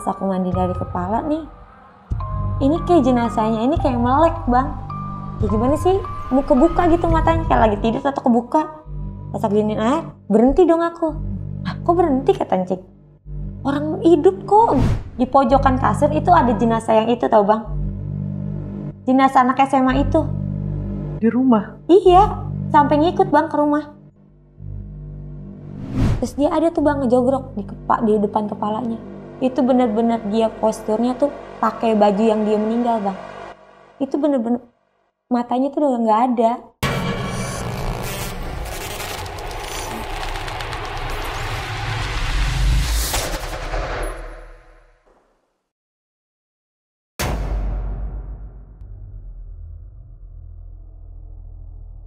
pas aku mandi dari kepala nih, ini kayak jenazahnya ini kayak melek bang. Ya gimana sih, mau kebuka gitu matanya kayak lagi tidur atau kebuka. Pas aku giniin air, berhenti dong aku. Ah, kok berhenti kata Encik? Orang hidup kok. Di pojokan kasur itu ada jenazah yang itu tahu bang. Jenazah anak SMA itu. Di rumah? Iya, sampai ngikut bang ke rumah. Terus dia ada tuh bang ngejogrok di depan kepalanya. Itu bener-bener dia posturnya tuh pakai baju yang dia meninggal bang. Itu bener-bener matanya tuh udah nggak ada.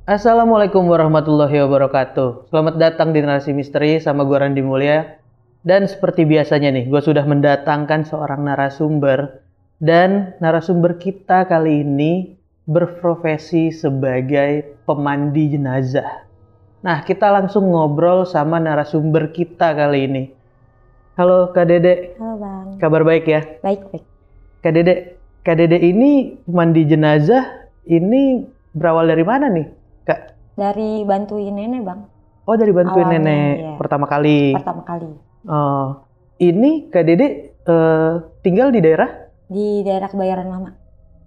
Assalamualaikum warahmatullahi wabarakatuh. Selamat datang di Narasi Misteri sama gue Randi Mulya. Dan seperti biasanya nih, gue sudah mendatangkan seorang narasumber. Dan narasumber kita kali ini berprofesi sebagai pemandi jenazah. Nah, kita langsung ngobrol sama narasumber kita kali ini. Halo Kak Dede. Halo bang. Kabar baik ya? Baik. Kak Dede ini mandi jenazah ini berawal dari mana nih, Kak? Dari bantuin nenek bang. Oh, dari bantuin Awalnya, nenek iya. pertama kali. Pertama kali. Oh, ini Kak Dede tinggal di daerah? Di daerah Kebayoran Lama.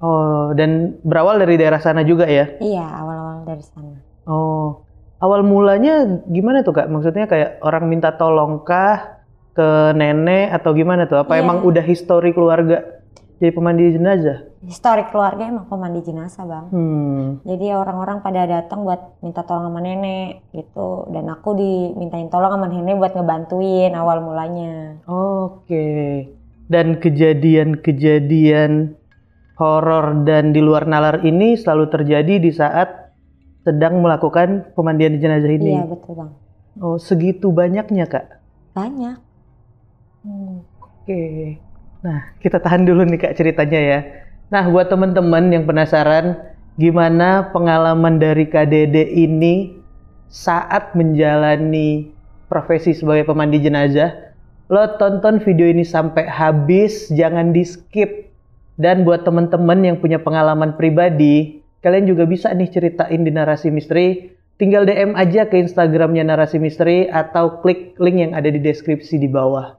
Oh, dan berawal dari daerah sana juga ya? Iya, awal-awal dari sana. Oh, awal mulanya gimana tuh Kak? Maksudnya kayak orang minta tolong kah ke nenek atau gimana tuh? Apa Iya. emang udah histori keluarga jadi pemandi jenazah? Historik keluarga emang pemandi jenazah bang. Jadi orang-orang pada datang buat minta tolong sama nenek gitu. Dan aku dimintain tolong sama nenek buat ngebantuin awal mulanya. Oke. Dan kejadian-kejadian horor dan di luar nalar ini selalu terjadi di saat sedang melakukan pemandian jenazah ini? Iya betul bang. Oh, segitu banyaknya Kak? Banyak. Oke. Nah, kita tahan dulu nih Kak ceritanya ya. Nah, buat teman-teman yang penasaran gimana pengalaman dari Kak Dede ini saat menjalani profesi sebagai pemandi jenazah, lo tonton video ini sampai habis, jangan di skip. Dan buat teman-teman yang punya pengalaman pribadi, kalian juga bisa nih ceritain di Narasi Misteri. Tinggal DM aja ke Instagramnya Narasi Misteri atau klik link yang ada di deskripsi di bawah.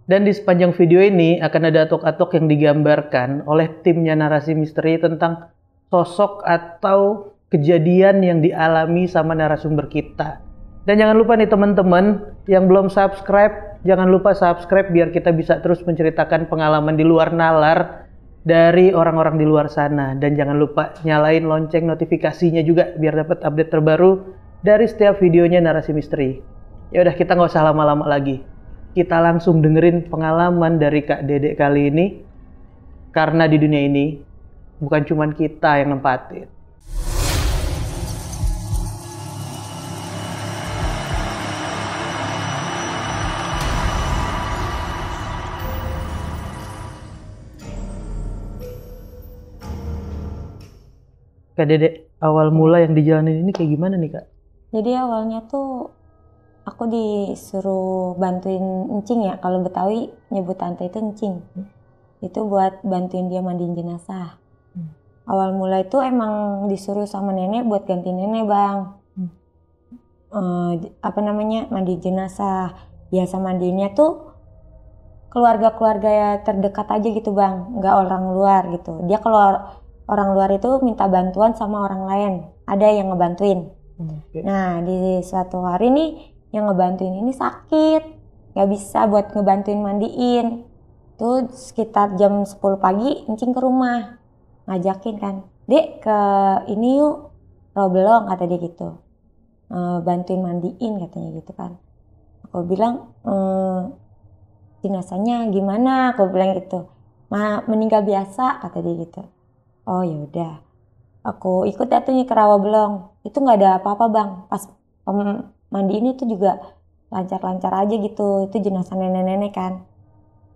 Dan di sepanjang video ini akan ada atok-atok yang digambarkan oleh timnya Narasi Misteri tentang sosok atau kejadian yang dialami sama narasumber kita. Dan jangan lupa nih teman-teman yang belum subscribe, jangan lupa subscribe biar kita bisa terus menceritakan pengalaman di luar nalar dari orang-orang di luar sana. Dan jangan lupa nyalain lonceng notifikasinya juga biar dapat update terbaru dari setiap videonya Narasi Misteri. Ya udah, kita nggak usah lama-lama lagi. Kita langsung dengerin pengalaman dari Kak Dede kali ini. Karena di dunia ini bukan cuma kita yang nempatin. Kak Dede, awal mula yang dijalanin ini kayak gimana nih Kak? Jadi awalnya tuh aku disuruh bantuin encing ya. Kalau Betawi nyebut tante itu encing. Itu buat bantuin dia mandiin jenazah. Awal mula itu emang disuruh sama nenek buat ganti nenek bang. Mandi jenazah. Biasa mandiinnya tuh keluarga-keluarga terdekat aja gitu bang. Nggak orang luar gitu. Dia kalau orang luar itu minta bantuan sama orang lain. Ada yang ngebantuin. Okay. Nah di suatu hari nih yang ngebantuin ini sakit, gak bisa buat ngebantuin mandiin. Tuh sekitar jam 10 pagi encing ke rumah, ngajakin kan, Dek ke ini yuk, Roblong kata dia gitu, bantuin mandiin katanya gitu kan. Aku bilang jenazahnya gimana, aku bilang gitu, meninggal biasa kata dia gitu. Oh yaudah, aku ikut datangnya ke Rawabelong, itu nggak ada apa-apa bang, pas mandi ini tuh juga lancar-lancar aja gitu. Itu jenazah nenek-nenek kan.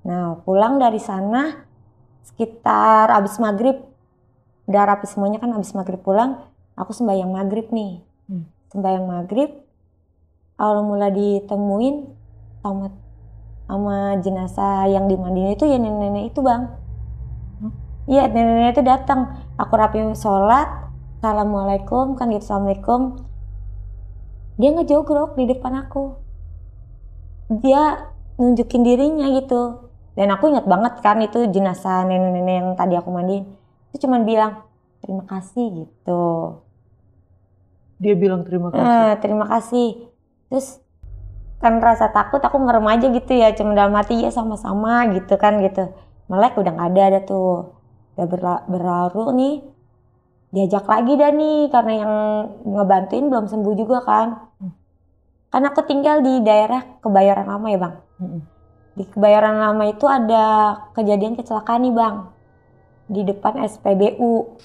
Nah pulang dari sana sekitar abis maghrib, udah rapi semuanya kan. Abis maghrib pulang, aku sembahyang maghrib nih. Sembahyang maghrib awal mula ditemuin sama sama jenazah yang dimandiin itu ya nenek-nenek itu bang. Iya nenek-nenek itu datang. Aku rapi sholat, assalamualaikum kan gitu, assalamualaikum. Dia ngejogrok di depan aku. Dia nunjukin dirinya gitu. Dan aku ingat banget kan itu jenazah nenek-nenek yang tadi aku mandiin. Itu cuman bilang terima kasih gitu. Dia bilang terima kasih. Terima kasih. Terus kan rasa takut aku ngerem aja gitu ya, cuma dalam hati ya sama-sama gitu kan gitu. Melek udah nggak ada tuh. Udah berlalu nih, diajak lagi dah nih karena yang ngebantuin belum sembuh juga kan. Kan aku tinggal di daerah Kebayoran Lama ya bang. Di Kebayoran Lama itu ada kejadian kecelakaan nih bang, di depan SPBU.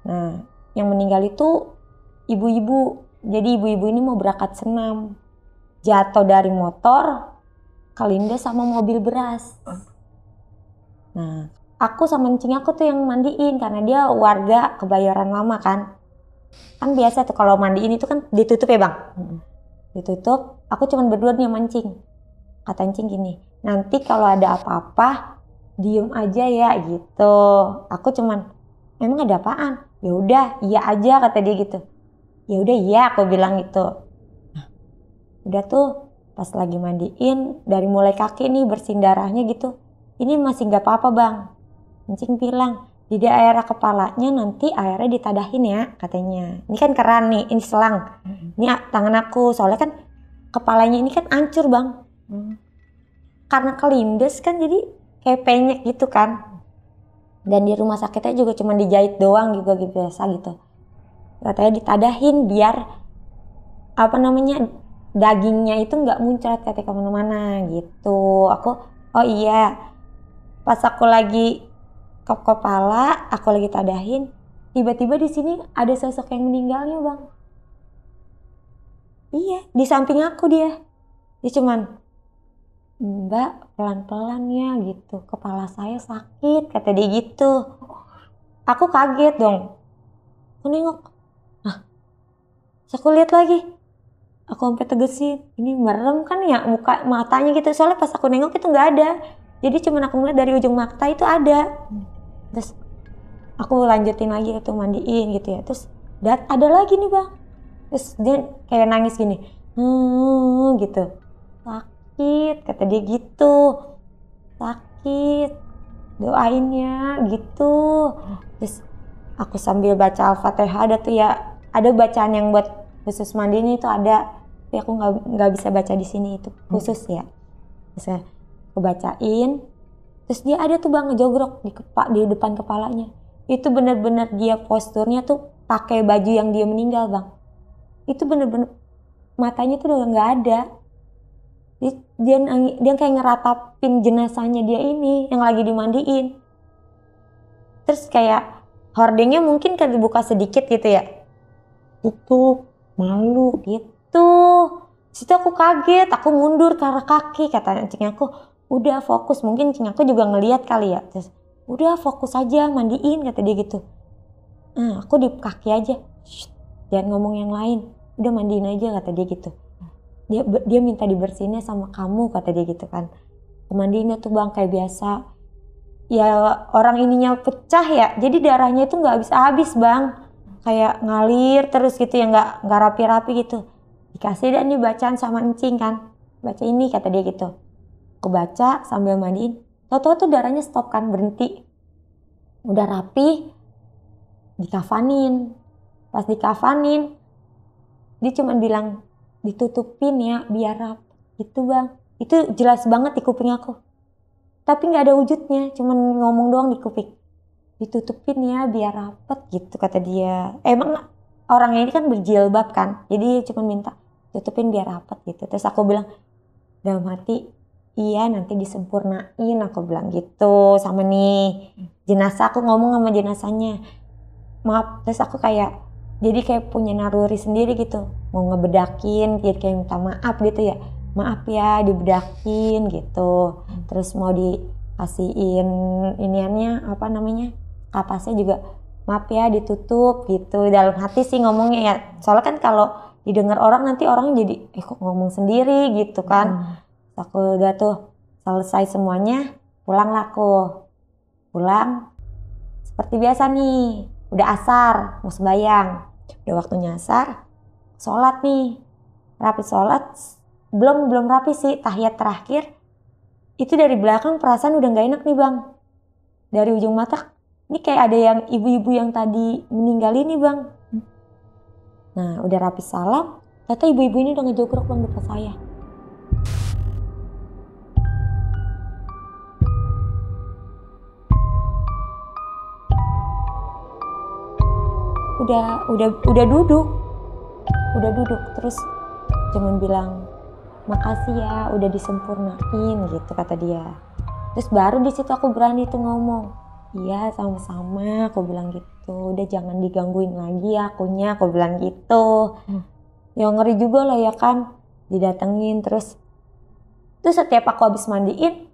Nah yang meninggal itu ibu-ibu. Jadi ibu-ibu ini mau berangkat senam, jatuh dari motor, kelindes sama mobil beras. Nah aku sama encing aku tuh yang mandiin karena dia warga Kebayoran Lama kan. Kan biasa tuh kalau mandiin itu kan ditutup ya bang. Ditutup, aku cuman berdua nih sama encing. Kata encing gini, nanti kalau ada apa-apa diem aja ya gitu. Aku cuman, emang ada apaan? Ya udah, iya aja kata dia gitu. Ya udah iya aku bilang gitu. Nah, udah tuh pas lagi mandiin dari mulai kaki nih bersihin darahnya gitu. Ini masih nggak apa-apa bang. Encing bilang di daerah kepalanya nanti airnya ditadahin ya katanya. Ini kan keran nih, ini selang. Ini tangan aku soalnya kan kepalanya ini kan hancur bang. Karena kelindes kan jadi kayak penyek gitu kan. Dan di rumah sakitnya juga cuma dijahit doang juga gitu biasa gitu. Katanya ditadahin biar apa namanya dagingnya itu nggak muncrat ketika kemana-mana gitu. Aku oh iya pas aku lagi ke kepala aku lagi tadahin tiba-tiba di sini ada sosok yang meninggalnya bang. Iya di samping aku dia cuman Mbak pelan-pelan ya gitu, kepala saya sakit kata dia gitu. Aku kaget dong, aku nengok, terus aku lihat lagi, aku sampai tegesin, ini merem kan ya muka matanya gitu, soalnya pas aku nengok itu nggak ada, jadi cuman aku ngeliat dari ujung mata itu ada. Terus aku lanjutin lagi itu mandiin gitu ya, terus ada lagi nih bang, terus dia kayak nangis gini, gitu. Sakit kata dia gitu, sakit doain ya gitu. Terus aku sambil baca Al-Fatihah, ada tuh ya, ada bacaan yang buat khusus mandiin itu ada, tapi aku nggak bisa baca di sini itu khusus ya. Terus aku bacain, terus dia ada tuh bang ngejogrok di depan kepalanya. Itu bener-bener dia posturnya tuh pakai baju yang dia meninggal bang. Itu bener-bener matanya tuh udah nggak ada. Dia kayak ngeratapin jenazahnya dia ini yang lagi dimandiin. Terus kayak hordingnya mungkin kan dibuka sedikit gitu ya, tutup, malu gitu. Situ aku kaget, aku mundur ke arah kaki, kata encing aku udah fokus, mungkin encing aku juga ngelihat kali ya. Terus udah fokus aja mandiin kata dia gitu. Aku di kaki aja, jangan ngomong yang lain, udah mandiin aja kata dia gitu. Dia minta dibersihinnya sama kamu kata dia gitu kan. Kemandiinnya tuh bang kayak biasa ya, orang ininya pecah ya, jadi darahnya itu nggak habis bang, kayak ngalir terus gitu ya, nggak rapi-rapi gitu. Dikasih dan dibacaan sama encing kan, baca ini kata dia gitu. Aku baca sambil mandiin, tau-tau tuh darahnya stop kan, berhenti, udah rapi, dikafanin. Pas dikafanin dia cuma bilang ditutupin ya biar rapi gitu bang. Itu jelas banget di kuping aku, tapi nggak ada wujudnya, cuman ngomong doang di kuping, ditutupin ya biar rapet gitu kata dia. Emang orangnya ini kan berjilbab kan, jadi cuma minta tutupin biar rapet gitu. Terus aku bilang dalam hati, iya nanti disempurnain, aku bilang gitu sama nih jenazah. Aku ngomong sama jenazahnya, maaf. Terus aku kayak jadi kayak punya naluri sendiri gitu, mau ngebedakin, jadi kayak minta maaf gitu ya, maaf ya dibedakin gitu. Terus mau dikasihin iniannya apa namanya, kapasnya juga maaf ya ditutup gitu. Dalam hati sih ngomongnya ya, soalnya kan kalau didengar orang nanti orang jadi kok ngomong sendiri gitu kan. Aku udah tuh Selesai semuanya, pulanglah aku. Pulang, seperti biasa nih, udah asar, mau sembahyang. Udah waktunya asar, sholat nih. Rapi sholat, belum rapi sih, tahiyat terakhir. Itu dari belakang perasaan udah gak enak nih bang. Dari ujung mata, ini kayak ada yang ibu-ibu yang tadi meninggal ini bang. Nah udah rapi salam, ternyata ibu-ibu ini udah ngejogrok bang depan saya. Udah duduk terus cuman bilang makasih ya udah disempurnain gitu kata dia. Terus baru di situ aku berani tuh ngomong, iya sama-sama aku bilang gitu, udah jangan digangguin lagi ya akunya, aku bilang gitu. Ya ngeri juga lah ya kan, didatengin terus setiap aku habis mandiin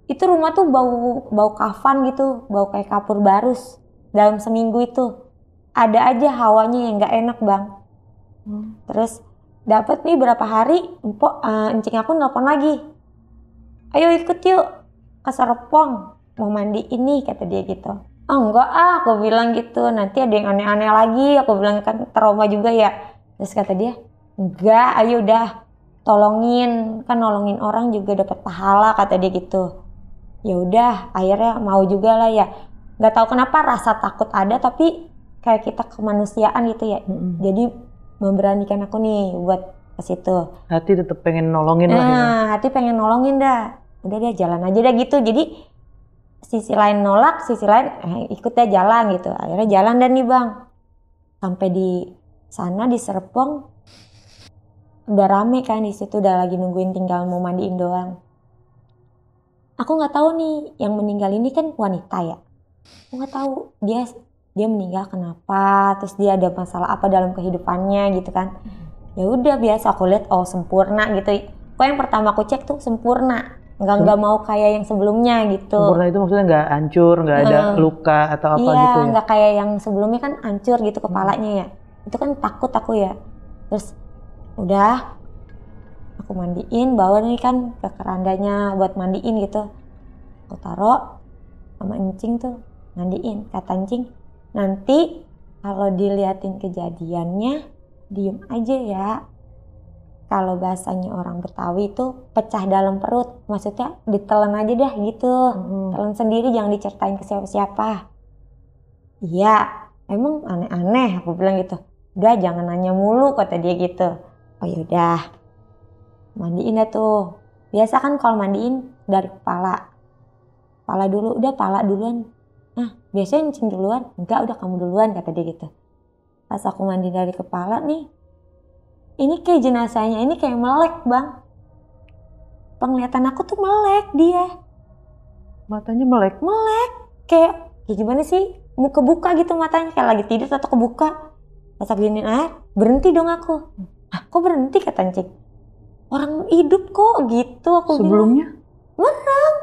itu rumah tuh bau kafan gitu, bau kayak kapur barus. Dalam seminggu itu ada aja hawanya yang nggak enak bang. Terus dapat nih berapa hari, encing aku nelpon lagi, ayo ikut yuk ke Serpong mau mandi ini kata dia gitu. Enggak aku bilang gitu, nanti ada yang aneh-aneh lagi, aku bilang kan trauma juga ya. Terus kata dia enggak, ayo udah tolongin, kan nolongin orang juga dapat pahala kata dia gitu. Ya udah akhirnya mau juga lah ya. Nggak tahu kenapa rasa takut ada tapi kayak kita kemanusiaan gitu ya. Jadi memberanikan aku nih buat ke situ. Hati tetap pengen nolongin lah ya. Hati pengen nolongin dah. Udah deh jalan aja dah gitu. Jadi sisi lain nolak, sisi lain ikut deh jalan gitu. Akhirnya jalan dah nih bang. Sampai di sana di Serpong udah rame kan di situ, udah lagi nungguin tinggal mau mandiin doang. Aku nggak tahu nih yang meninggal ini kan wanita ya. Aku nggak tahu dia meninggal kenapa, terus dia ada masalah apa dalam kehidupannya gitu kan. Ya udah biasa aku lihat sempurna gitu. Kok yang pertama aku cek tuh sempurna, nggak mau kayak yang sebelumnya gitu. Sempurna itu maksudnya nggak hancur, nggak ada luka atau apa gitu ya? Iya, nggak kayak yang sebelumnya kan hancur gitu kepalanya ya. Itu kan takut aku ya. Terus udah aku mandiin, bawa nih kan ke kerandanya buat mandiin gitu. Aku taruh sama encing tuh mandiin. Kata encing, nanti kalau diliatin kejadiannya diem aja ya. Kalau bahasanya orang Betawi itu pecah dalam perut, maksudnya ditelan aja dah gitu. Telan sendiri, jangan diceritain ke siapa-siapa. Iya, emang aneh-aneh aku bilang gitu. Udah jangan nanya mulu kata dia gitu. Oh yaudah, mandiin dah tuh. Biasa kan kalau mandiin dari kepala dulu, udah pala duluan. Nah biasanya encing duluan, enggak udah kamu duluan kata dia gitu. Pas aku mandi dari kepala nih, ini kayak jenazahnya ini kayak melek bang. Penglihatan aku tuh melek dia. Matanya melek? Melek, kayak gimana sih, mau kebuka gitu matanya kayak lagi tidur atau kebuka. Pas aku giniin air, berhenti dong aku. Kok berhenti kata encing? Orang hidup kok gitu aku sebelumnya bilang. Merem.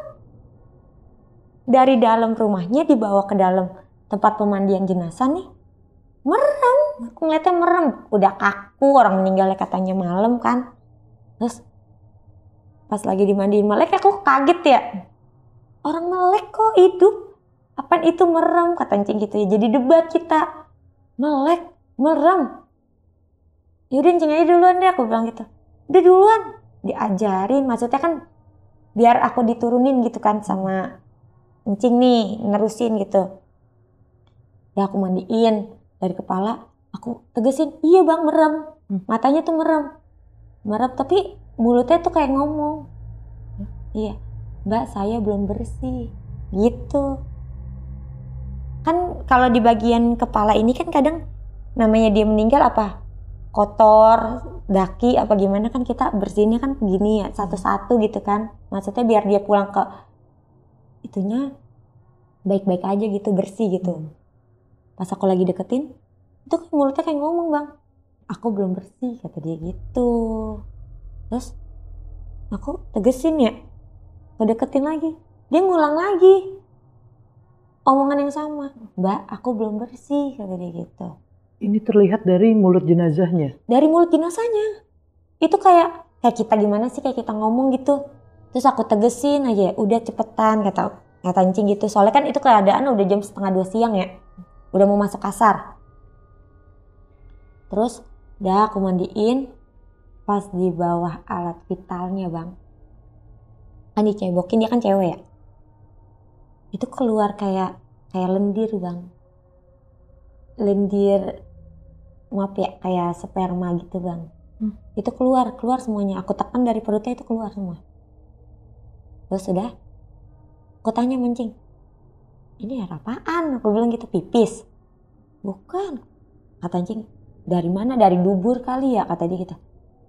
Dari dalam rumahnya dibawa ke dalam tempat pemandian jenazah nih. Merem. Aku ngeliatnya merem. Udah kaku, orang meninggalnya katanya malam kan. Terus pas lagi dimandiin melek aku kaget ya. Orang melek kok hidup. Apaan itu merem kata encing gitu ya. Jadi debat kita. Melek, merem. Yaudah encing aja duluan deh aku bilang gitu. Udah duluan. Diajarin, maksudnya kan biar aku diturunin gitu kan sama encing nih, nerusin gitu. Ya aku mandiin dari kepala, aku tegesin, iya bang merem. Matanya tuh merem. Merem tapi mulutnya tuh kayak ngomong. Iya, mbak saya belum bersih. Gitu. Kan kalau di bagian kepala ini kan kadang namanya dia meninggal apa? Kotor, daki apa gimana kan kita bersihinnya kan begini ya, satu-satu gitu kan. Maksudnya biar dia pulang ke itunya baik-baik aja gitu, bersih gitu. Pas aku lagi deketin, itu kan mulutnya kayak ngomong bang, aku belum bersih kata dia gitu. Terus aku tegesin ya, aku deketin lagi, dia ngulang lagi omongan yang sama, mbak aku belum bersih kata dia gitu. Ini terlihat dari mulut jenazahnya? Dari mulut jenazahnya. Itu kayak kita gimana sih, kayak kita ngomong gitu. Terus aku tegesin aja, udah cepetan kata Encing gitu. Soalnya kan itu keadaan udah jam 1:30 siang ya. Udah mau masuk kasar. Terus udah aku mandiin. Pas di bawah alat vitalnya bang. Kan dicebokin, dia kan cewek ya. Itu keluar kayak lendir bang. Lendir, maaf ya, kayak sperma gitu bang. Itu keluar semuanya. Aku tekan dari perutnya itu keluar semua. Terus udah, aku tanya Encing, ini air apaan? Aku bilang gitu, pipis. Bukan, kata Encing, dari mana? Dari dubur kali ya, kata dia gitu.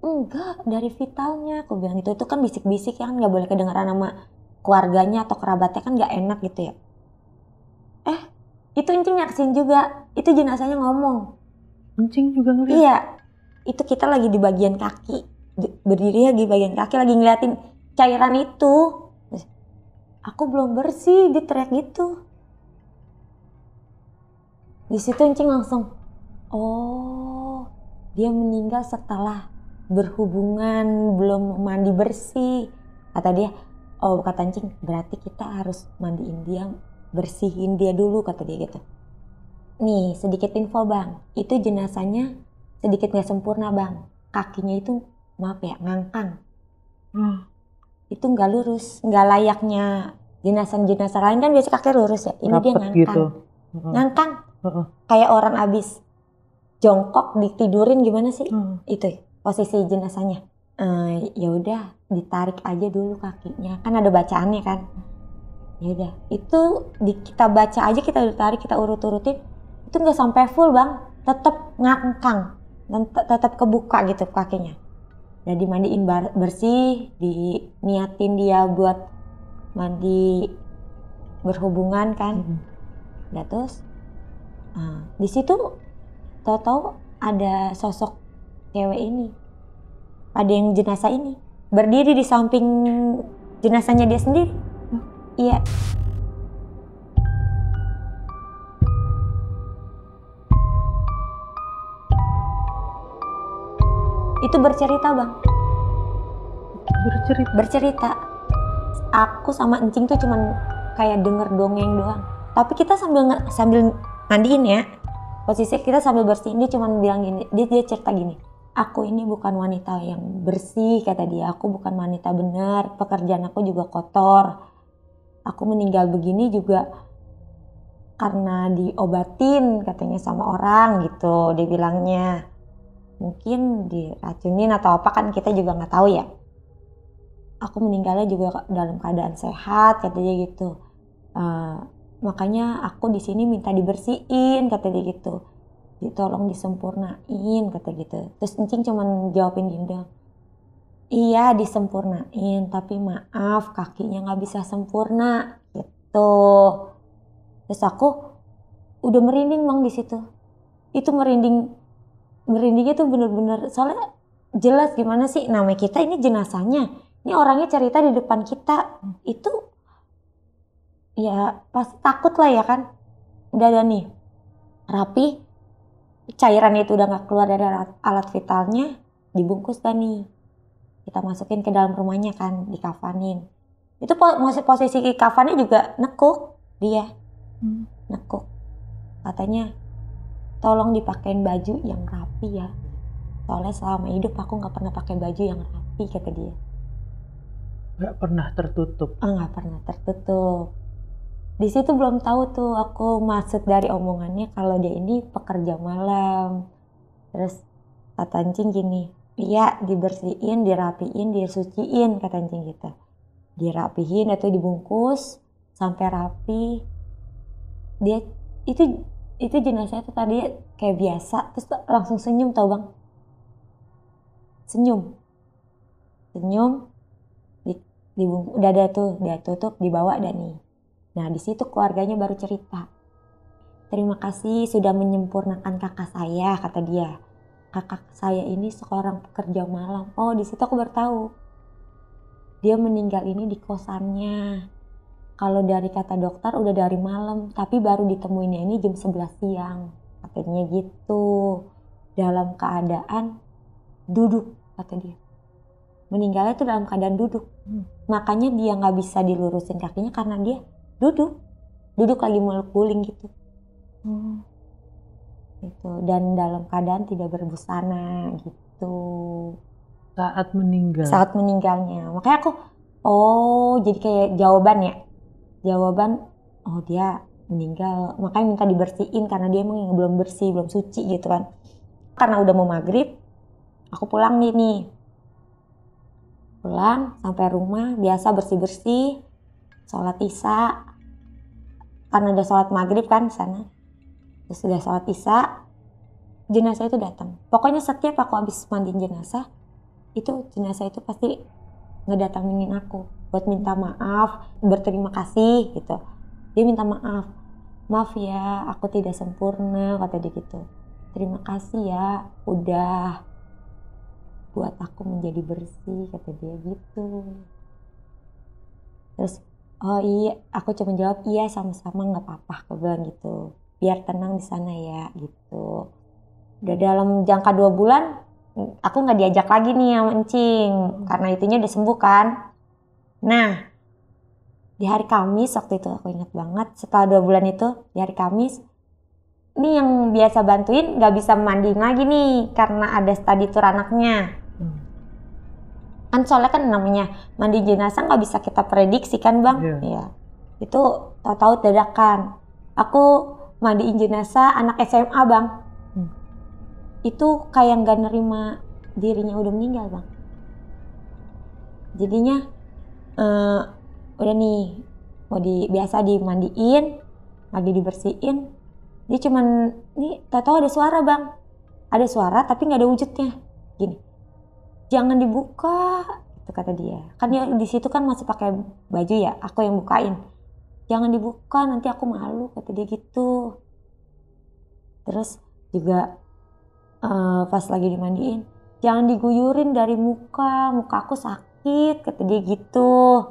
Enggak, dari vitalnya. Aku bilang itu kan bisik-bisik ya kan, nggak boleh kedengeran sama keluarganya atau kerabatnya, kan nggak enak gitu ya. Itu Encing nyaksin juga, itu jenazahnya ngomong. Encing juga ngeliat? Iya, itu kita lagi di bagian kaki, berdiri di bagian kaki lagi ngeliatin cairan itu. Aku belum bersih, dia teriak gitu. Di situ Encing langsung, oh dia meninggal setelah berhubungan belum mandi bersih. Kata dia, oh kata Encing, berarti kita harus mandiin dia, bersihin dia dulu, kata dia gitu. Nih sedikit info bang, itu jenazahnya sedikit gak sempurna bang. Kakinya itu maaf ya, ngangkang. Itu gak lurus, gak layaknya jenazah lain kan biasa kaki lurus ya. Ini dia ngangkang gitu. Ngangkang kayak orang abis jongkok ditidurin gimana sih. Itu posisi jenazahnya. Ya udah ditarik aja dulu kakinya, kan ada bacaannya kan. Ya udah itu kita baca aja, kita tarik, kita urut-urutin, itu nggak sampai full bang, tetap ngangkang dan tetap kebuka gitu kakinya. Udah dimandiin bersih, diniatin dia buat mandi berhubungan kan. Udah terus di situ tahu-tahu ada sosok cewek ini, ada yang jenazah ini berdiri di samping jenazahnya dia sendiri. Iya. Itu bercerita bang. Bercerita. Aku sama Encing tuh cuman kayak denger dongeng doang. Tapi kita sambil mandiin ya. Posisi kita sambil bersihin, dia cuman bilang gini, dia cerita gini. Aku ini bukan wanita yang bersih, kata dia. Aku bukan wanita benar. Pekerjaan aku juga kotor. Aku meninggal begini juga karena diobatin katanya sama orang gitu, dia bilangnya. Mungkin diracunin atau apa kan kita juga nggak tahu ya. Aku meninggalnya juga dalam keadaan sehat, kata dia gitu. Makanya aku di sini minta dibersihin, kata dia gitu. Tolong disempurnain, kata gitu. Terus Encing cuman jawabin gini dong. Iya disempurnain, tapi maaf kakinya nggak bisa sempurna gitu. Terus aku udah merinding bang di situ. Itu merindingnya tuh bener-bener, soalnya jelas gimana sih, namanya kita ini jenazahnya, ini orangnya cerita di depan kita, itu ya pasti takut lah ya kan. Udah ada nih rapi, cairannya itu udah nggak keluar dari alat vitalnya, dibungkus dah nih. Kita masukin ke dalam rumahnya kan, dikafanin. Itu posisi kafannya juga nekuk dia. Nekuk. Katanya, tolong dipakein baju yang rapi ya. Soalnya selama hidup aku gak pernah pakai baju yang rapi, kata dia. Gak pernah tertutup? Gak pernah tertutup. Di situ belum tahu tuh aku maksud dari omongannya kalau dia ini pekerja malam. Terus kata Encing gini, iya dibersihin, dirapiin, disuciin, kata Encing gitu. Dirapihin atau dibungkus sampai rapi. Dia itu jenazah itu tadi kayak biasa, terus langsung senyum tau bang. Senyum dibungkus, udah ada tuh, udah tutup, dibawa dah nih. Nah di situ keluarganya baru cerita, terima kasih sudah menyempurnakan kakak saya, kata dia. Kakak saya ini seorang pekerja malam. Oh di situ aku baru tahu dia meninggal ini di kosannya. Kalau dari kata dokter udah dari malam, tapi baru ditemuinnya ini jam 11 siang, katanya gitu. Dalam keadaan duduk, kata dia. meninggalnya itu dalam keadaan duduk. Makanya dia nggak bisa dilurusin kakinya karena dia duduk lagi meluk guling gitu. Gitu. Dan dalam keadaan tidak berbusana gitu. Saat meninggal. Saat meninggalnya. Makanya aku, jadi kayak jawaban, oh dia meninggal. Makanya minta dibersihin karena dia emang belum bersih, belum suci gitu kan. Karena udah mau maghrib, aku pulang nih. Pulang sampai rumah, biasa bersih-bersih, sholat isya. Karena udah sholat maghrib kan di sana. Terus udah sholat isya, jenazah itu datang. Pokoknya setiap aku habis mandiin jenazah, itu jenazah itu pasti ngedatangin aku buat minta maaf, berterima kasih gitu. Dia minta maaf ya, aku tidak sempurna, kata dia gitu. Terima kasih ya, udah buat aku menjadi bersih, kata dia gitu. Terus, oh iya, aku cuma jawab iya sama-sama, nggak apa-apa, aku bilang gitu. Biar tenang di sana ya, gitu. Udah dalam jangka 2 bulan, aku nggak diajak lagi nih sama Encing, karena itunya udah sembuh kan. Nah, di hari Kamis waktu itu aku ingat banget, setelah 2 bulan itu, di hari Kamis, ini yang biasa bantuin nggak bisa mandiin lagi nih, karena ada study tour anaknya. Kan soalnya kan namanya mandi jenazah nggak bisa kita prediksi kan bang. Ya. Itu tahu-tahu dadakan. Aku mandiin jenazah anak SMA bang. Itu kayak nggak nerima dirinya udah meninggal bang. Jadinya udah nih biasa dimandiin, lagi dibersihin. Dia cuman nih tahu-tahu ada suara bang. Ada suara tapi nggak ada wujudnya. Gini. Jangan dibuka, itu kata dia. Kan dia di situ kan masih pakai baju ya, aku yang bukain. Jangan dibuka, nanti aku malu, kata dia gitu. Terus juga pas lagi dimandiin, jangan diguyurin dari muka aku sakit, kata dia gitu.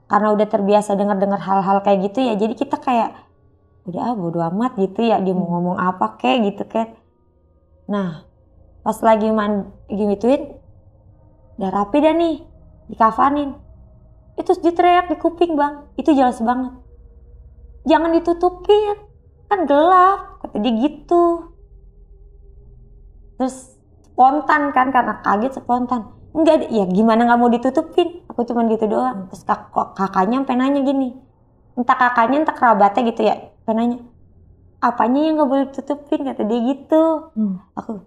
Karena udah terbiasa dengar hal-hal kayak gitu ya, jadi kita kayak udah bodo amat gitu ya, dia mau ngomong apa kayak gitu kan. Nah, pas lagi gituin, udah rapi dah nih, dikafanin. Itu dia teriak di kuping bang, itu jelas banget. Jangan ditutupin, kan gelap, kata dia gitu. Terus spontan kan, karena kaget spontan. Enggak, ya gimana gak mau ditutupin, aku cuman gitu doang. Terus kakaknya sampai nanya gini, entah kakaknya entah kerabatnya gitu ya, sampai nanya, apanya yang gak boleh ditutupin, kata dia gitu. Aku,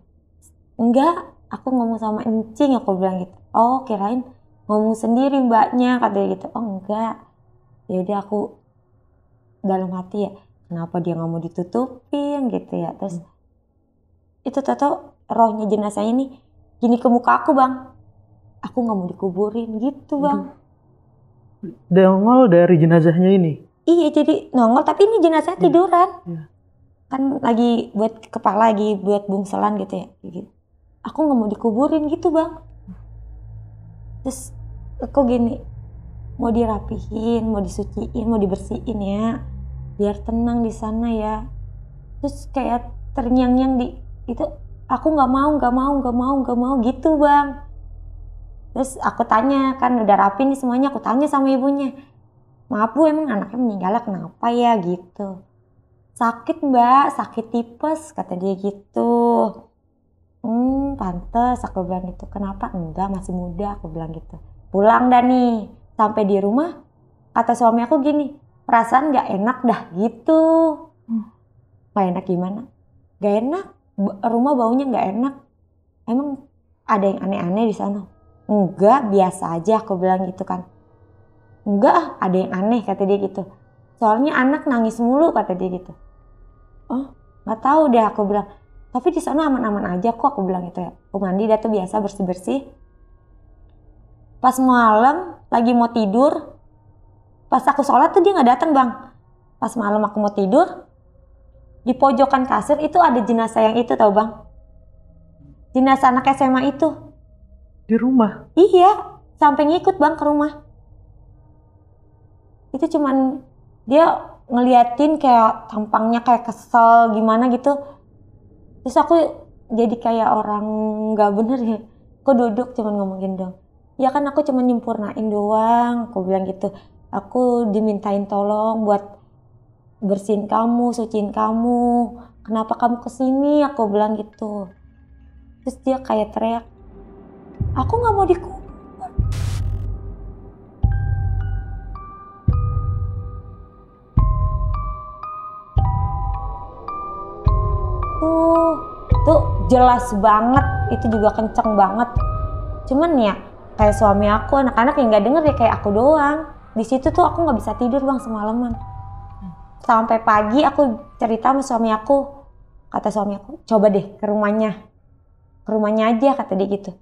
enggak, aku ngomong sama Encing, aku bilang gitu. Oh kirain ngomong sendiri mbaknya, katanya gitu. Oh enggak, ya udah aku dalam hati ya, kenapa dia nggak mau ditutupin gitu ya. Terus itu tahu rohnya jenazah ini gini ke muka aku bang, aku nggak mau dikuburin gitu bang. Nongol dari jenazahnya ini? Iya, jadi nongol tapi ini jenazahnya tiduran. Kan lagi buat kepala, lagi buat bungselan gitu ya gitu. Aku nggak mau dikuburin gitu bang. Terus aku gini, mau dirapihin, mau disuciin, mau dibersihin ya, biar tenang di sana ya. Terus kayak terngiang-ngiang di itu, aku nggak mau gitu bang. Terus aku tanya, kan udah rapi nih semuanya, aku tanya sama ibunya, maaf bu, emang anaknya meninggal kenapa ya gitu. Sakit mbak, sakit tipes, kata dia gitu. Pantes, aku bilang gitu. Kenapa? Enggak, masih muda, aku bilang gitu. Pulang dah nih, sampai di rumah kata suami aku gini, perasaan gak enak dah gitu. Gak enak gimana? Gak enak, rumah baunya gak enak. Emang ada yang aneh-aneh di sana? Enggak, biasa aja, aku bilang gitu kan. Enggak, ada yang aneh, kata dia gitu. Soalnya anak nangis mulu, kata dia gitu. Oh, gak tahu deh, aku bilang. Tapi di sana aman-aman aja kok, aku bilang gitu ya. Aku mandi dah tuh biasa bersih-bersih. Pas malam lagi mau tidur, pas aku sholat tuh dia nggak datang bang. Pas malam aku mau tidur, di pojokan kasur itu ada jenazah yang itu tahu bang. Jenazah anak SMA itu. Di rumah? Iya, sampai ngikut bang ke rumah. Itu cuman dia ngeliatin kayak tampangnya kayak kesel gimana gitu. Terus aku jadi kayak orang gak bener ya. Aku duduk cuman ngomongin dong. Ya kan aku cuma nyempurnain doang, aku bilang gitu. Aku dimintain tolong buat bersihin kamu, suciin kamu. Kenapa kamu kesini? Aku bilang gitu. Terus dia kayak teriak, aku nggak mau dikubur. Tuh jelas banget, itu juga kenceng banget. Cuman ya kayak suami aku, anak-anak yang nggak denger ya kayak aku doang. Di situ tuh aku nggak bisa tidur bang semalaman. Sampai pagi aku cerita sama suami aku, kata suami aku, coba deh ke rumahnya aja, kata dia gitu.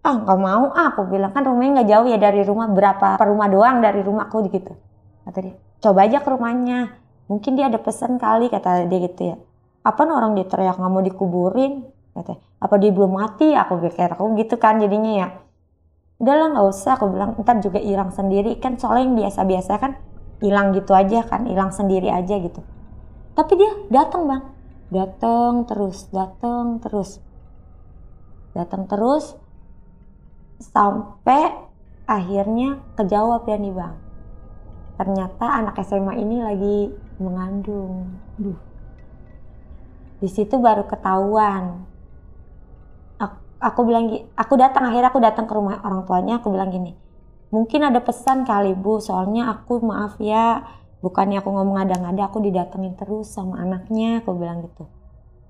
Ah nggak mau, aku bilang kan rumahnya nggak jauh ya dari rumah, berapa per rumah doang dari rumahku gitu. Kata dia, coba aja ke rumahnya, mungkin dia ada pesan kali, kata dia gitu ya. Apa orang dia teriak nggak mau dikuburin, kata, apa dia belum mati? Aku pikir aku gitu kan jadinya ya. Udahlah nggak usah, aku bilang ntar juga hilang sendiri kan, soalnya yang biasa-biasa kan hilang gitu aja kan, hilang sendiri aja gitu. Tapi dia datang bang, datang terus sampai akhirnya kejawab ya nih bang. Ternyata anak SMA ini lagi mengandung. Di situ baru ketahuan. Akhirnya aku datang ke rumah orang tuanya, aku bilang gini, mungkin ada pesan kali bu, soalnya aku maaf ya, bukannya aku ngomong ada-ada, aku didatengin terus sama anaknya, aku bilang gitu.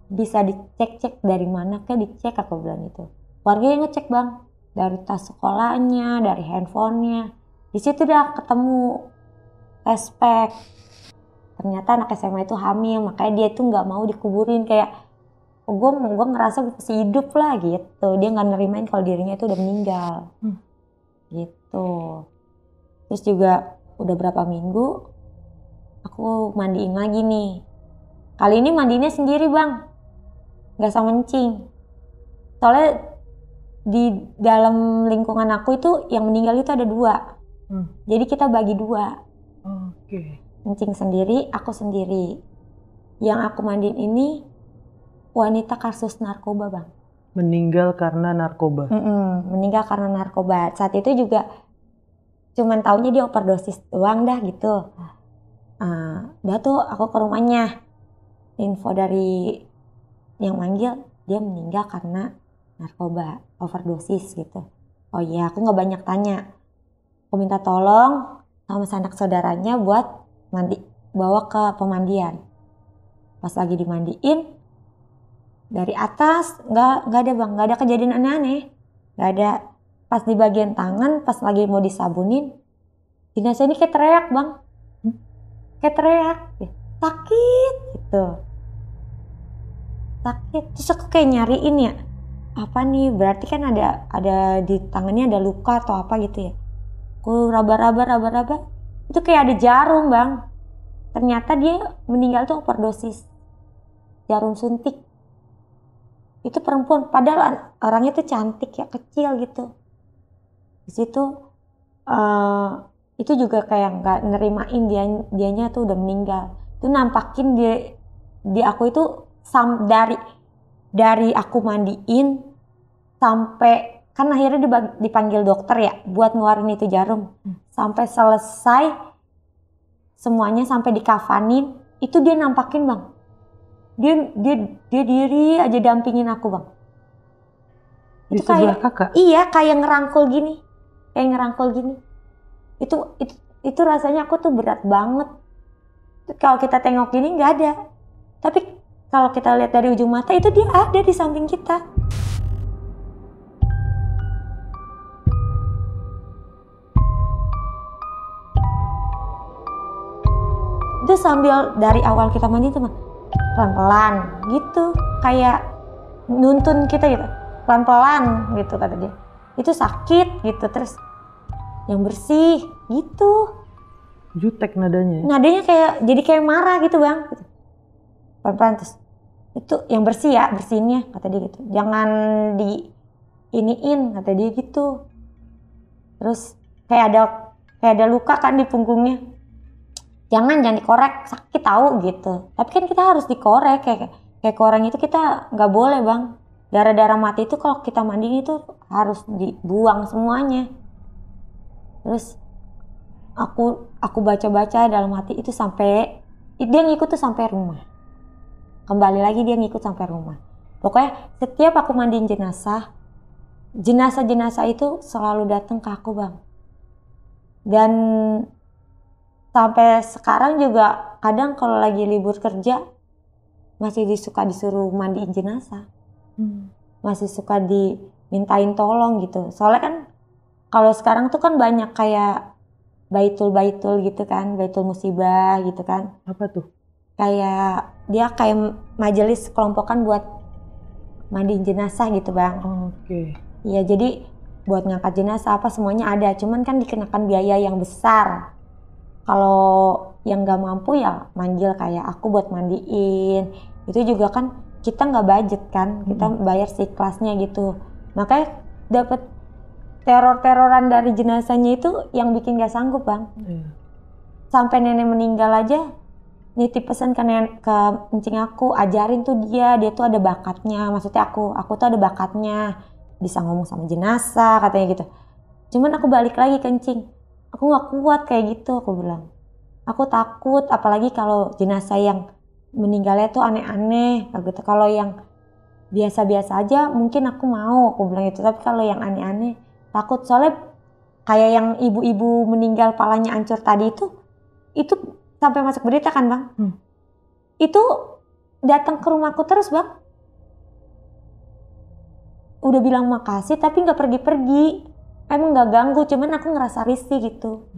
Bisa dicek dari mana kayak dicek, aku bilang gitu. Warganya ngecek bang, dari tas sekolahnya, dari handphonenya, di situ udah ketemu aspek. Ternyata anak SMA itu hamil, makanya dia tuh nggak mau dikuburin, kayak gue ngerasa gue masih hidup lah gitu. Dia nggak nerimain kalau dirinya itu udah meninggal. Gitu. Terus juga udah berapa minggu aku mandiin lagi nih. Kali ini mandinya sendiri bang, nggak sama encing. Soalnya di dalam lingkungan aku itu yang meninggal itu ada 2. Jadi kita bagi 2. Oke. Encing sendiri, aku sendiri. Yang aku mandiin ini wanita kasus narkoba bang. Meninggal karena narkoba. Meninggal karena narkoba. Saat itu juga cuman taunya dia overdosis doang dah gitu. Udah tuh aku ke rumahnya, info dari yang manggil dia meninggal karena narkoba, overdosis gitu. Oh iya, aku nggak banyak tanya. Aku minta tolong sama sanak saudaranya buat bawa ke pemandian. Pas lagi dimandiin, dari atas nggak ada bang, nggak ada kejadian aneh-aneh, nggak ada. Pas di bagian tangan, pas lagi mau disabunin, jenazah ini kayak teriak bang, kayak teriak, sakit gitu, sakit. Terus aku kayak nyariin ya, apa nih, berarti kan ada di tangannya ada luka atau apa gitu ya. Aku raba-raba, itu kayak ada jarum bang. Ternyata dia meninggal tuh overdosis jarum suntik. Itu perempuan, padahal orangnya tuh cantik ya, kecil gitu. Di situ itu juga kayak nggak nerimain dianya tuh udah meninggal. Itu nampakin di aku itu dari aku mandiin sampai kan akhirnya dipanggil dokter ya buat ngeluarin itu jarum. Sampai selesai semuanya, sampai dikafanin, itu dia nampakin bang. Dia diri aja dampingin aku bang. Di Itu sebelah kayak kakak? Iya, kayak ngerangkul gini. Itu rasanya aku tuh berat banget. Kalau kita tengok gini nggak ada. Tapi kalau kita lihat dari ujung mata itu dia ada di samping kita. Itu sambil dari awal kita mandi tuh pelan-pelan gitu, kayak nuntun kita gitu, pelan-pelan gitu kata dia. Itu sakit gitu, terus yang bersih gitu. Jutek nadanya. Nadanya jadi kayak marah gitu bang. Gitu. Pelan-pelan, terus itu yang bersih ya, bersihinnya kata dia gitu. Jangan iniin kata dia gitu. Terus kayak ada luka kan di punggungnya. Jangan dikorek, sakit tahu gitu. Tapi kan kita harus dikorek, kayak koreng itu kita nggak boleh bang. Darah-darah mati itu kalau kita mandi itu harus dibuang semuanya. Terus aku baca-baca dalam hati itu sampai dia ngikut tuh sampai rumah. Kembali lagi dia ngikut sampai rumah. Pokoknya setiap aku mandiin jenazah itu selalu datang ke aku, Bang. Dan sampai sekarang juga kadang kalau lagi libur kerja masih suka disuruh mandiin jenazah. Masih suka dimintain tolong gitu. Soalnya kan kalau sekarang tuh kan banyak kayak baitul gitu kan, baitul musibah gitu kan. Apa tuh? Kayak dia kayak majelis kelompokan buat mandiin jenazah gitu, Bang. Oke. Iya, jadi buat ngangkat jenazah apa semuanya ada, cuman kan dikenakan biaya yang besar. Kalau yang nggak mampu ya manggil kayak aku buat mandiin. Itu juga kan kita nggak budget kan, kita bayar seikhlasnya gitu. Makanya dapat teror-teroran dari jenazahnya itu yang bikin nggak sanggup, Bang. Sampai nenek meninggal aja nitip pesan ke encing aku, ajarin tuh dia tuh ada bakatnya. Maksudnya aku tuh ada bakatnya, bisa ngomong sama jenazah katanya gitu. Cuman aku balik lagi ke encing, aku nggak kuat kayak gitu, aku bilang. Aku takut, apalagi kalau jenazah yang meninggalnya tuh aneh-aneh gitu. Kalau yang biasa-biasa aja mungkin aku mau, aku bilang gitu. Tapi kalau yang aneh-aneh takut, soalnya kayak yang ibu-ibu meninggal palanya hancur tadi itu sampai masuk berita kan, Bang. Itu datang ke rumahku terus, Bang. Udah bilang makasih tapi nggak pergi-pergi. Emang nggak ganggu, cuman aku ngerasa risih gitu.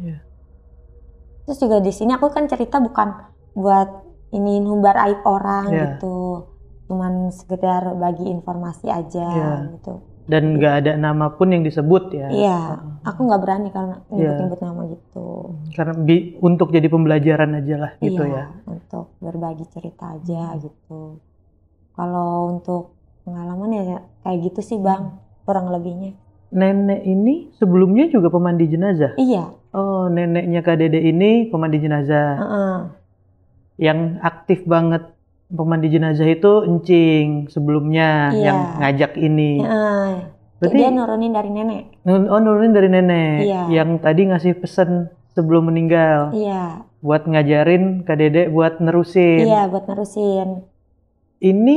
Terus juga di sini aku kan cerita bukan buat ini numbar aib orang gitu. Cuman sekedar bagi informasi aja gitu. Dan nggak ada nama pun yang disebut ya? Iya, aku nggak berani karena nyebut-nyebut nama gitu. Karena untuk jadi pembelajaran aja lah gitu ya? Iya, untuk berbagi cerita aja gitu. Kalau untuk pengalaman ya kayak gitu sih, Bang, kurang lebihnya. Nenek ini sebelumnya juga pemandi jenazah? Iya. Oh, neneknya Kak Dede ini pemandi jenazah. Yang aktif banget pemandi jenazah itu encing sebelumnya yang ngajak ini. Berarti dia nurunin dari nenek. Oh, nurunin dari nenek. Iya. Yang tadi ngasih pesan sebelum meninggal. Iya. Buat ngajarin Kak Dede buat nerusin. Iya, buat nerusin. Ini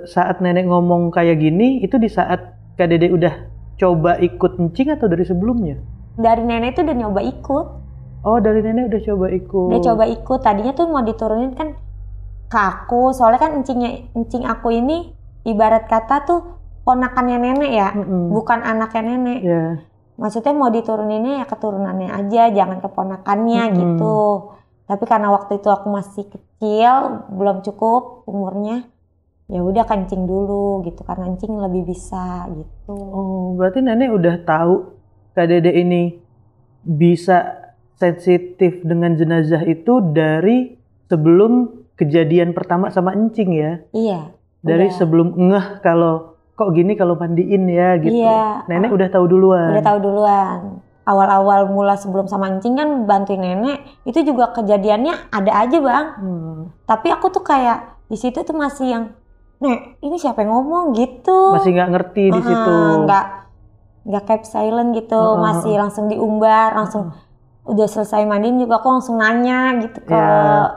saat nenek ngomong kayak gini, itu di saat Kak Dede udah coba ikut encing atau dari sebelumnya? Dari nenek itu udah nyoba ikut. Oh, dari nenek udah coba ikut. Udah coba ikut. Tadinya tuh mau diturunin kan ke aku, soalnya kan encing aku ini ibarat kata tuh ponakannya nenek ya, bukan anaknya nenek. Maksudnya mau dituruninnya ya keturunannya aja, jangan keponakannya gitu. Tapi karena waktu itu aku masih kecil, belum cukup umurnya, ya udah kencing dulu gitu, karena kencing lebih bisa gitu. Oh, berarti nenek udah tahu Kak Dede ini bisa sensitif dengan jenazah itu dari sebelum kejadian pertama sama encing ya? Iya. Dari sebelum ngeh kalau kok gini kalau mandiin ya gitu. Iya. Nenek udah tahu duluan. Udah tahu duluan. Awal-awal mula sebelum sama encing kan bantuin nenek, itu juga kejadiannya ada aja, Bang. Tapi aku tuh kayak di situ tuh masih yang, Nek, ini siapa yang ngomong gitu? Masih nggak ngerti di situ. Nggak keep silent gitu, masih langsung diumbar, langsung. Udah selesai mandiin juga aku langsung nanya gitu ke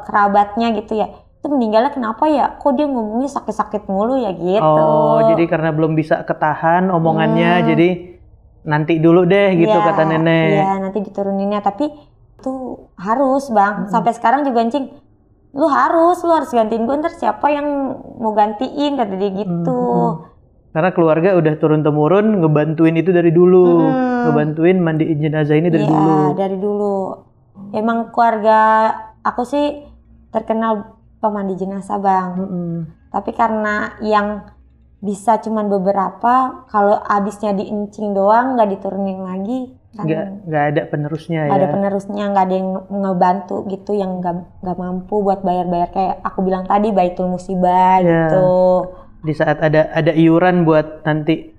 kerabatnya gitu ya. Itu meninggalnya kenapa ya? Kok dia ngomongnya sakit-sakit mulu ya gitu. Oh, jadi karena belum bisa ketahan omongannya, jadi nanti dulu deh gitu kata nenek. Iya, nanti dituruninnya. Tapi itu harus, Bang. Sampai sekarang juga encing, lu harus gantiin gue, ntar siapa yang mau gantiin, kata dia gitu. Karena keluarga udah turun-temurun ngebantuin itu dari dulu. Ngebantuin mandiin jenazah ini dari dulu. Iya, dari dulu. Emang keluarga aku sih terkenal pemandi jenazah, Bang. Tapi karena yang bisa cuman beberapa, kalau abisnya diencing doang, nggak diturunin lagi. Kan nggak ada penerusnya ya? Nggak ada penerusnya, nggak ada yang ngebantu gitu, yang nggak mampu buat bayar-bayar kayak aku bilang tadi, baitul musibah gitu. Di saat ada iuran buat nanti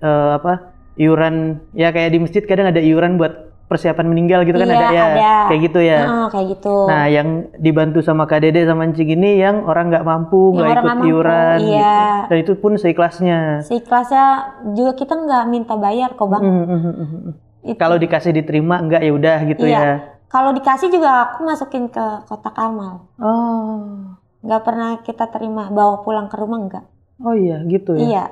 iuran ya kayak di masjid kadang ada iuran buat persiapan meninggal gitu kan Iya, ada ya, ada. kayak gitu ya. Kayak gitu. Nah, yang dibantu sama Kak Dede sama Encing ini yang orang nggak mampu, Yang nggak orang ikut nggak mampu, iuran iya. gitu. Dan itu pun seikhlasnya. Seikhlasnya juga kita nggak minta bayar kok Bang. Itu. Kalau dikasih diterima enggak ya udah gitu Iya. ya. Kalau dikasih juga aku masukin ke kotak amal. Oh. Nggak pernah kita terima bawa pulang ke rumah, enggak. Oh iya gitu ya. Iya.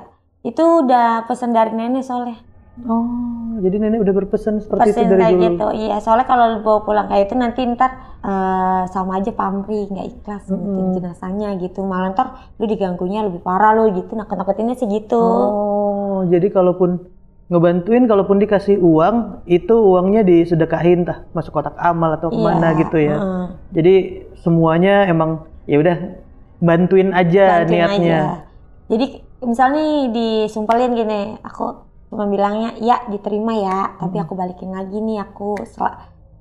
Itu udah pesan dari nenek soalnya. Oh, jadi nenek udah berpesan seperti itu dari kayak dulu. gitu. Iya, soalnya kalau lu bawa pulang kayak itu nanti ntar sama aja pamrih, nggak ikhlas ngetin jenazahnya gitu. Malah ntar lu diganggunya lebih parah lu gitu. Nakut-nakutinnya sih gitu. Oh, jadi kalaupun ngebantuin, kalaupun dikasih uang, itu uangnya disedekahin tah, masuk kotak amal atau kemana gitu ya. Jadi semuanya emang ya udah bantuin aja niatnya. Jadi misalnya nih disumpelin gini, aku cuma bilangnya ya diterima ya, tapi aku balikin lagi nih, aku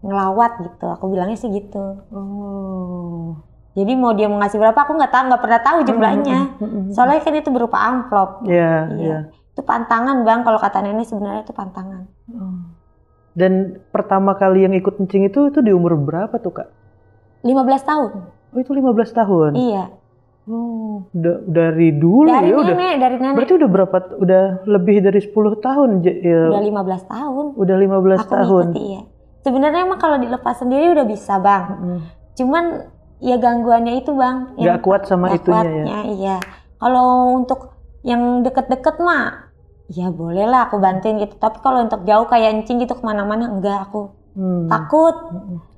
ngelawat gitu. Aku bilangnya sih gitu. Oh. Jadi mau dia mau ngasih berapa aku nggak tahu, nggak pernah tahu jumlahnya. Soalnya kan itu berupa amplop. Iya. Itu pantangan Bang, kalau kata nenek sebenarnya itu pantangan. Dan pertama kali yang ikut Encing itu di umur berapa tuh Kak? 15 tahun. Oh itu 15 tahun? Iya. Oh, dari dulu dari ya nenek, dari nenek. Berarti udah berapa? Udah lebih dari 10 tahun ya. Udah 15 tahun. Udah 15 aku tahun. Ngikuti, iya. Sebenarnya emang kalau dilepas sendiri udah bisa Bang. Cuman ya gangguannya itu Bang. Nggak kuat sama itunya kuatnya, ya. Iya. Kalau untuk yang deket-deket mah, ya boleh lah aku bantuin gitu. Tapi kalau untuk jauh kayak Encing gitu kemana-mana enggak, aku takut.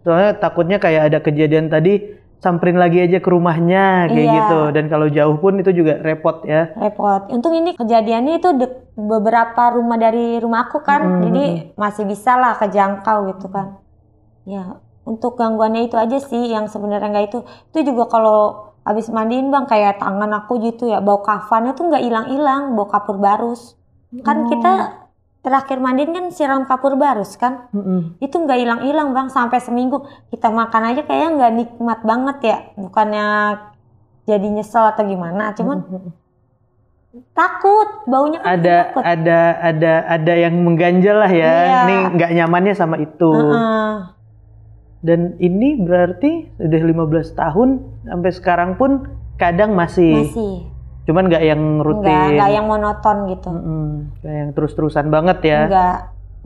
Soalnya takutnya kayak ada kejadian tadi, samperin lagi aja ke rumahnya kayak gitu. Dan kalau jauh pun itu juga repot ya. Repot. Untung ini kejadiannya itu beberapa rumah dari rumah aku kan. Jadi masih bisa lah kejangkau gitu kan. Ya untuk gangguannya itu aja sih yang sebenarnya enggak itu. Itu juga kalau habis mandiin Bang, kayak tangan aku gitu ya, bau kafannya tuh nggak hilang-hilang, bau kapur barus. Kan kita terakhir mandiin kan siram kapur barus kan, itu nggak hilang-hilang Bang, sampai seminggu. Kita makan aja kayaknya nggak nikmat banget ya, bukannya jadi nyesel atau gimana, cuman takut baunya kan. Ada yang mengganjal lah ya. Iya. Ini nggak nyamannya sama itu. Dan ini berarti udah 15 tahun sampai sekarang pun kadang masih. Cuman nggak yang rutin. Nggak yang monoton gitu. Kayak yang terus-terusan banget ya. Nggak.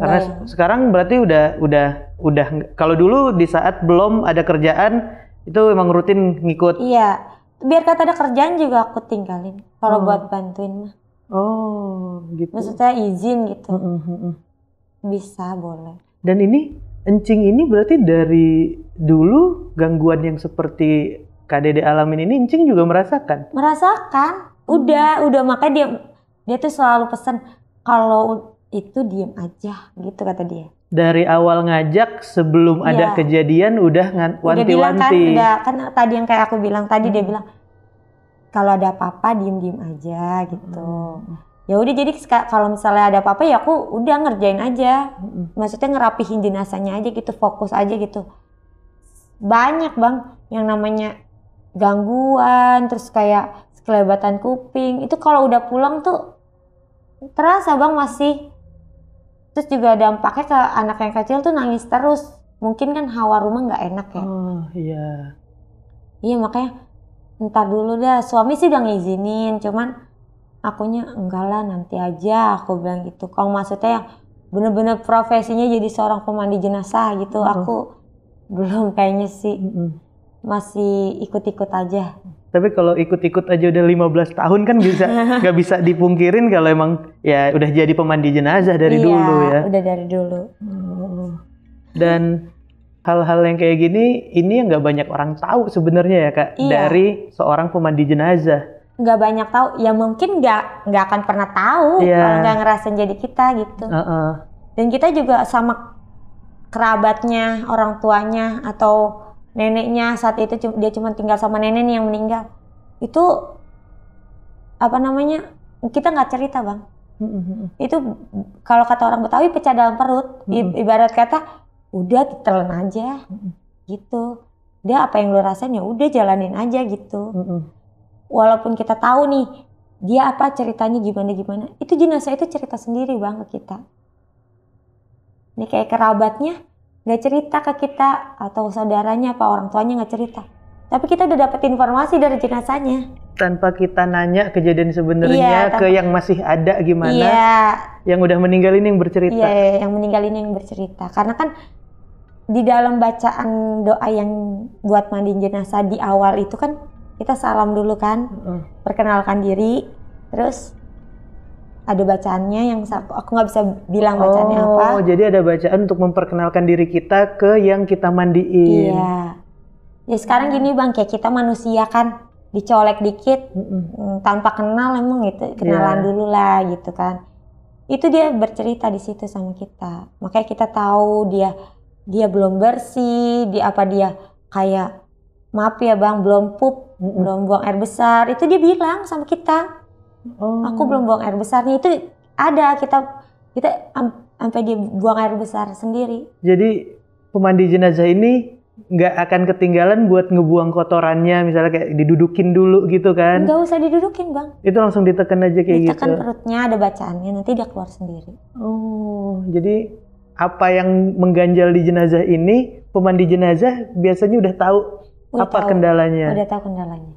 Karena sekarang berarti udah kalau dulu di saat belum ada kerjaan itu memang rutin ngikut. Iya. Biar kata ada kerjaan juga aku tinggalin. Kalau buat bantuin mah. Oh, gitu. Maksudnya izin gitu. Bisa, boleh. Dan ini Encing ini berarti dari dulu gangguan yang seperti Kak Dede alamin ini Encing juga merasakan? Merasakan. Udah makanya dia tuh selalu pesan kalau itu diem aja gitu kata dia. Dari awal ngajak sebelum ada kejadian udah wanti-wanti. Udah kan tadi yang kayak aku bilang tadi, dia bilang kalau ada apa-apa diem-diem aja gitu. Ya udah, jadi kalau misalnya ada apa-apa ya aku udah ngerjain aja. Maksudnya ngerapihin jenazahnya aja gitu, fokus aja gitu. Banyak Bang yang namanya gangguan, terus kayak kelebatan kuping. Itu kalau udah pulang tuh terasa Bang masih. Terus juga dampaknya ke anak yang kecil tuh nangis terus. Mungkin kan hawa rumah nggak enak ya. Oh iya. Iya makanya ntar dulu dah. Suami sih udah ngizinin, cuman akunya enggak lah nanti aja, aku bilang gitu. Kalau maksudnya yang bener-bener profesinya jadi seorang pemandi jenazah gitu, aku belum kayaknya sih. Masih ikut-ikut aja. Tapi kalau ikut-ikut aja udah 15 tahun kan nggak bisa dipungkirin kalau emang ya udah jadi pemandi jenazah dari dulu ya. Udah dari dulu. Dan hal-hal yang kayak gini, ini yang nggak banyak orang tahu sebenarnya ya Kak, dari seorang pemandi jenazah. Nggak banyak tahu, ya mungkin nggak akan pernah tahu kalau nggak ngerasain jadi kita gitu. Dan kita juga sama kerabatnya, orang tuanya atau neneknya saat itu dia cuma tinggal sama nenek nih yang meninggal. Itu apa namanya, kita nggak cerita Bang. Itu kalau kata orang Betawi pecah dalam perut. Ibarat kata udah ditelan aja gitu. Dia apa yang lu rasain ya udah jalanin aja gitu. Walaupun kita tahu nih dia apa ceritanya gimana, itu jenazah itu cerita sendiri Bang ke kita. Ini kayak kerabatnya nggak cerita ke kita, atau saudaranya apa orang tuanya nggak cerita. Tapi kita udah dapet informasi dari jenazahnya. Tanpa kita nanya kejadian sebenarnya ke yang masih ada gimana. Iya. Yang udah meninggal ini yang bercerita. Iya, yang meninggal ini yang bercerita. Karena kan di dalam bacaan doa yang buat mandiin jenazah di awal itu kan kita salam dulu kan, perkenalkan diri, terus ada bacaannya yang aku nggak bisa bilang bacaannya apa. Oh, jadi ada bacaan untuk memperkenalkan diri kita ke yang kita mandiin. Iya. Ya sekarang gini Bang, kayak kita manusia kan, dicolek dikit tanpa kenal emang gitu, kenalan dulu lah gitu kan. Itu dia bercerita di situ sama kita. Makanya kita tahu dia belum bersih, dia kayak maaf ya Bang, belum pup, belum buang air besar. Itu dia bilang sama kita. Aku belum buang air besarnya, itu ada kita sampai dia buang air besar sendiri. Jadi pemandi jenazah ini nggak akan ketinggalan buat ngebuang kotorannya, misalnya kayak didudukin dulu gitu kan? Nggak usah didudukin Bang. Itu langsung ditekan aja kayak gitu? Ditekan perutnya, ada bacaannya, nanti dia keluar sendiri. Oh, jadi apa yang mengganjal di jenazah ini, pemandi jenazah biasanya udah tahu kendalanya? Udah tahu kendalanya.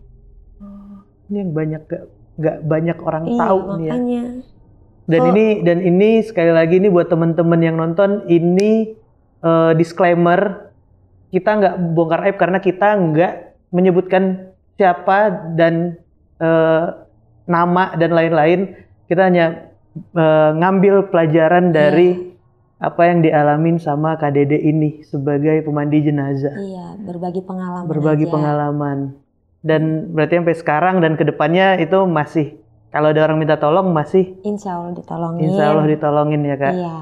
Ini yang nggak banyak orang tahu nih ya. Makanya. Dan ini sekali lagi nih buat teman-teman yang nonton, ini disclaimer, kita nggak bongkar aib karena kita nggak menyebutkan siapa dan nama dan lain-lain. Kita hanya ngambil pelajaran dari apa yang dialamin sama Kak Dede ini sebagai pemandi jenazah. Iya, berbagi pengalaman. Pengalaman. Dan berarti sampai sekarang dan kedepannya itu masih, kalau ada orang minta tolong masih Insya Allah ditolongin. Insya Allah ditolongin ya Kak. Iya.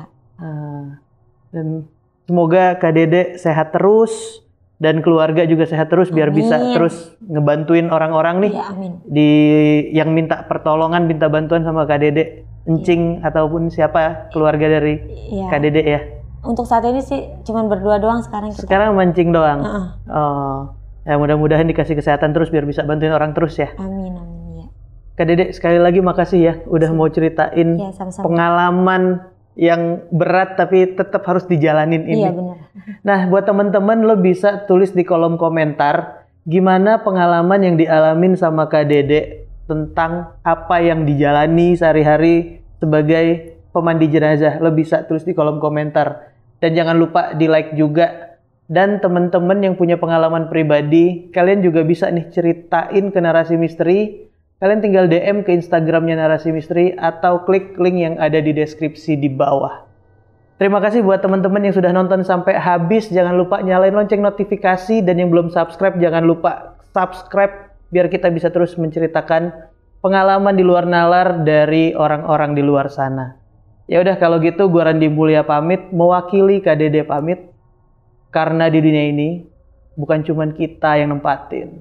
Dan semoga Kak Dede sehat terus dan keluarga juga sehat terus, biar bisa terus ngebantuin orang-orang nih. Iya, amin. Yang minta pertolongan, minta bantuan sama Kak Dede, encing ataupun siapa keluarga dari Kak Dede ya. Untuk saat ini sih cuman berdua doang sekarang kita. Sekarang mancing doang. Ya mudah-mudahan dikasih kesehatan terus biar bisa bantuin orang terus ya. Amin, amin ya. Kak Dede sekali lagi makasih ya udah mau ceritain pengalaman yang berat tapi tetap harus dijalanin ini. Iya benar. Nah buat teman-teman lo bisa tulis di kolom komentar gimana pengalaman yang dialamin sama Kak Dede tentang apa yang dijalani sehari-hari sebagai pemandi jenazah. Lo bisa tulis di kolom komentar dan jangan lupa di like juga. Dan teman-teman yang punya pengalaman pribadi, kalian juga bisa nih ceritain ke Narasi Misteri. Kalian tinggal DM ke Instagramnya Narasi Misteri atau klik link yang ada di deskripsi di bawah. Terima kasih buat teman-teman yang sudah nonton sampai habis. Jangan lupa nyalain lonceng notifikasi, dan yang belum subscribe jangan lupa subscribe biar kita bisa terus menceritakan pengalaman di luar nalar dari orang-orang di luar sana. Ya udah kalau gitu gua Randi Mulia pamit, mewakili Kak Dede pamit. Karena di dunia ini bukan cuma kita yang nempatin,